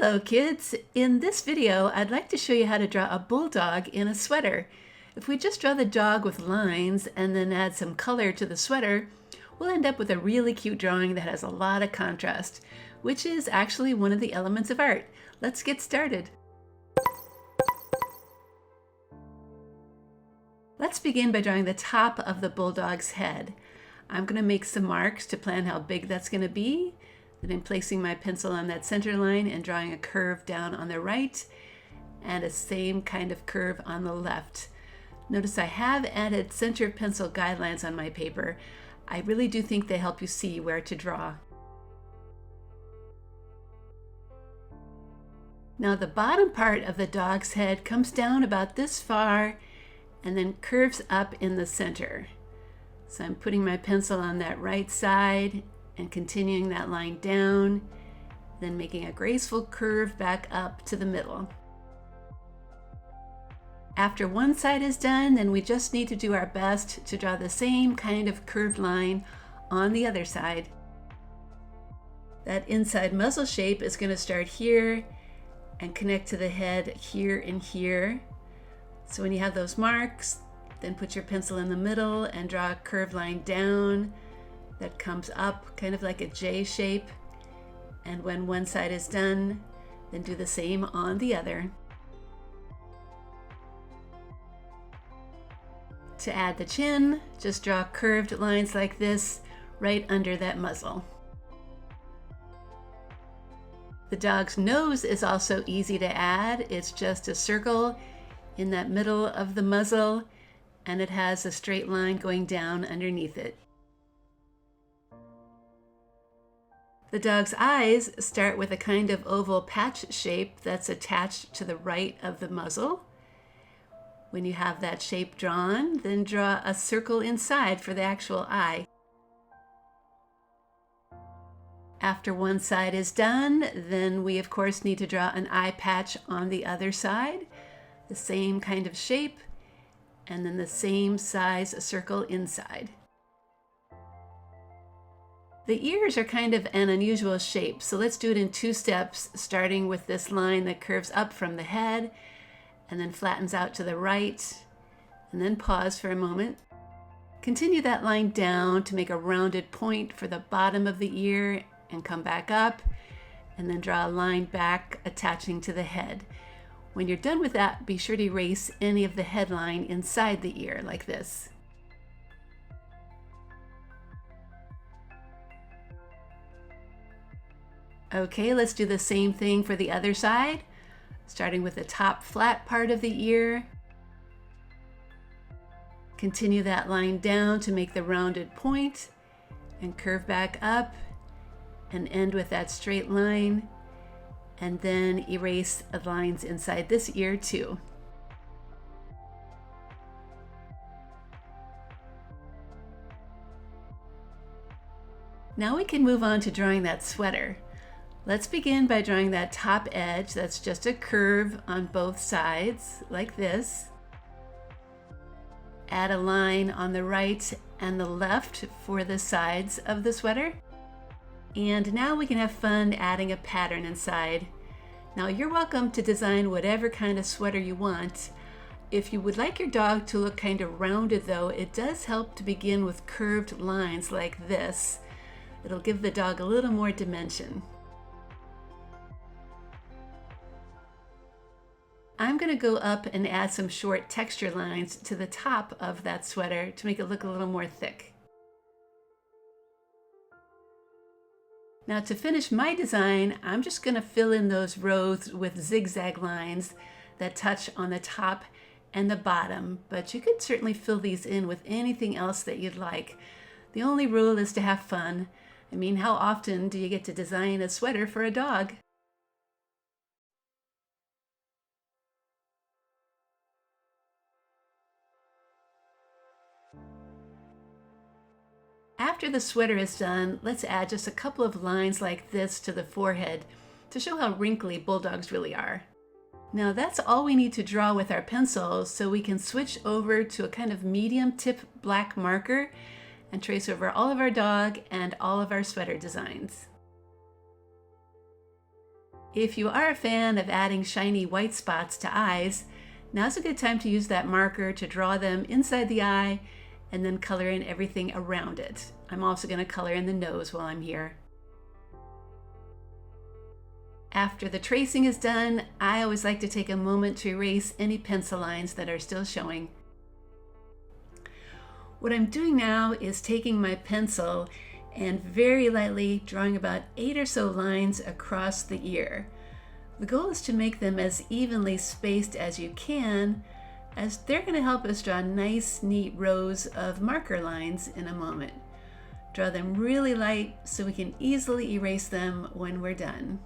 Hello kids! In this video I'd like to show you how to draw a bulldog in a sweater. If we just draw the dog with lines and then add some color to the sweater, we'll end up with a really cute drawing that has a lot of contrast, which is actually one of the elements of art. Let's get started. Let's begin by drawing the top of the bulldog's head. I'm going to make some marks to plan how big that's going to be. Then I'm placing my pencil on that center line and drawing a curve down on the right and a same kind of curve on the left. Notice I have added center pencil guidelines on my paper. I really do think they help you see where to draw. Now the bottom part of the dog's head comes down about this far and then curves up in the center. So I'm putting my pencil on that right side and continuing that line down, then making a graceful curve back up to the middle. After one side is done, then we just need to do our best to draw the same kind of curved line on the other side. That inside muzzle shape is going to start here and connect to the head here and here. So when you have those marks, then put your pencil in the middle and draw a curved line down that comes up kind of like a J shape. And when one side is done, then do the same on the other. To add the chin, just draw curved lines like this right under that muzzle. The dog's nose is also easy to add. It's just a circle in that middle of the muzzle, and it has a straight line going down underneath it. The dog's eyes start with a kind of oval patch shape that's attached to the right of the muzzle. When you have that shape drawn, then draw a circle inside for the actual eye. After one side is done, then we of course need to draw an eye patch on the other side, the same kind of shape, and then the same size circle inside. The ears are kind of an unusual shape, so let's do it in two steps, starting with this line that curves up from the head and then flattens out to the right, and then pause for a moment. Continue that line down to make a rounded point for the bottom of the ear and come back up, and then draw a line back attaching to the head. When you're done with that, be sure to erase any of the headline inside the ear like this. Okay, let's do the same thing for the other side, starting with the top flat part of the ear. Continue that line down to make the rounded point and curve back up and end with that straight line, and then erase the lines inside this ear too. Now we can move on to drawing that sweater. Let's begin by drawing that top edge that's just a curve on both sides, like this. Add a line on the right and the left for the sides of the sweater. And now we can have fun adding a pattern inside. Now you're welcome to design whatever kind of sweater you want. If you would like your dog to look kind of rounded though, it does help to begin with curved lines like this. It'll give the dog a little more dimension. I'm going to go up and add some short texture lines to the top of that sweater to make it look a little more thick. Now to finish my design, I'm just going to fill in those rows with zigzag lines that touch on the top and the bottom, but you could certainly fill these in with anything else that you'd like. The only rule is to have fun. I mean, how often do you get to design a sweater for a dog? After the sweater is done, let's add just a couple of lines like this to the forehead to show how wrinkly bulldogs really are. Now that's all we need to draw with our pencils, so we can switch over to a kind of medium tip black marker and trace over all of our dog and all of our sweater designs. If you are a fan of adding shiny white spots to eyes, now's a good time to use that marker to draw them inside the eye and then color in everything around it. I'm also going to color in the nose while I'm here. After the tracing is done, I always like to take a moment to erase any pencil lines that are still showing. What I'm doing now is taking my pencil and very lightly drawing about 8 or so lines across the ear. The goal is to make them as evenly spaced as you can, as they're going to help us draw nice, neat rows of marker lines in a moment. Draw them really light so we can easily erase them when we're done.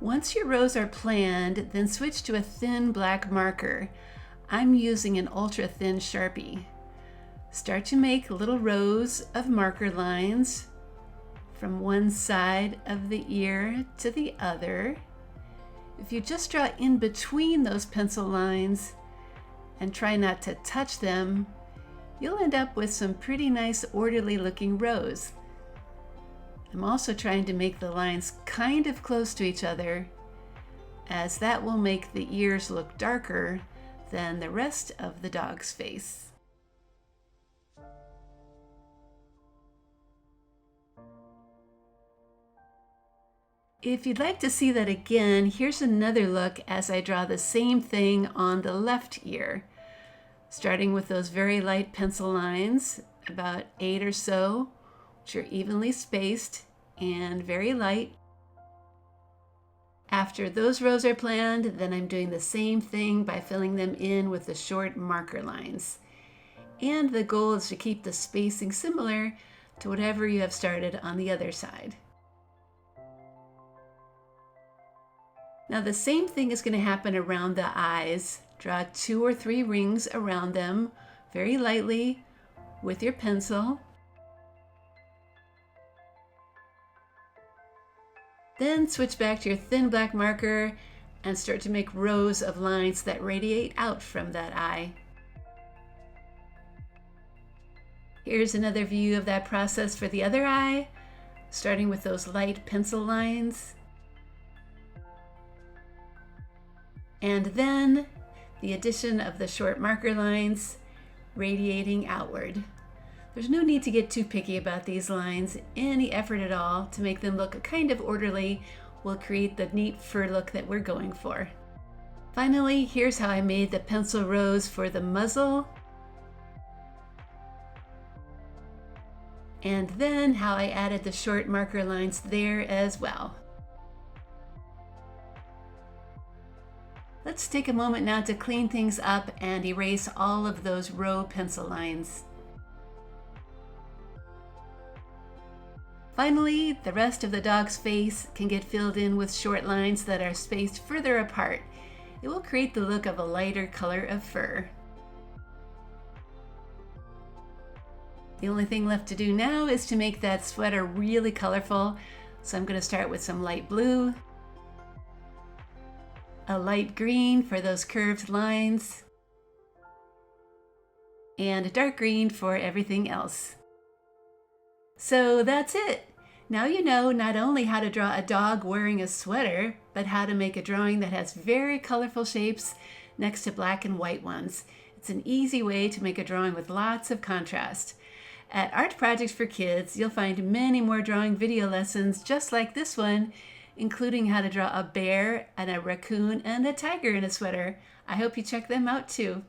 Once your rows are planned, then switch to a thin black marker. I'm using an ultra thin Sharpie. Start to make little rows of marker lines from one side of the ear to the other. If you just draw in between those pencil lines and try not to touch them, you'll end up with some pretty nice orderly looking rows. I'm also trying to make the lines kind of close to each other, as that will make the ears look darker than the rest of the dog's face. If you'd like to see that again, here's another look as I draw the same thing on the left ear. Starting with those very light pencil lines, about 8 or so, which are evenly spaced and very light. After those rows are planned, then I'm doing the same thing by filling them in with the short marker lines. And the goal is to keep the spacing similar to whatever you have started on the other side. Now the same thing is going to happen around the eyes. Draw 2 or 3 rings around them very lightly with your pencil. Then switch back to your thin black marker and start to make rows of lines that radiate out from that eye. Here's another view of that process for the other eye, starting with those light pencil lines. And then the addition of the short marker lines radiating outward. There's no need to get too picky about these lines. Any effort at all to make them look kind of orderly will create the neat fur look that we're going for. Finally, here's how I made the pencil rows for the muzzle, and then how I added the short marker lines there as well. Let's take a moment now to clean things up and erase all of those row pencil lines. Finally, the rest of the dog's face can get filled in with short lines that are spaced further apart. It will create the look of a lighter color of fur. The only thing left to do now is to make that sweater really colorful. So I'm going to start with some light blue, a light green for those curved lines, and a dark green for everything else. So that's it. Now you know not only how to draw a dog wearing a sweater, but how to make a drawing that has very colorful shapes next to black and white ones. It's an easy way to make a drawing with lots of contrast. At Art Projects for Kids, you'll find many more drawing video lessons just like this one, including how to draw a bear and a raccoon and a tiger in a sweater. I hope you check them out too.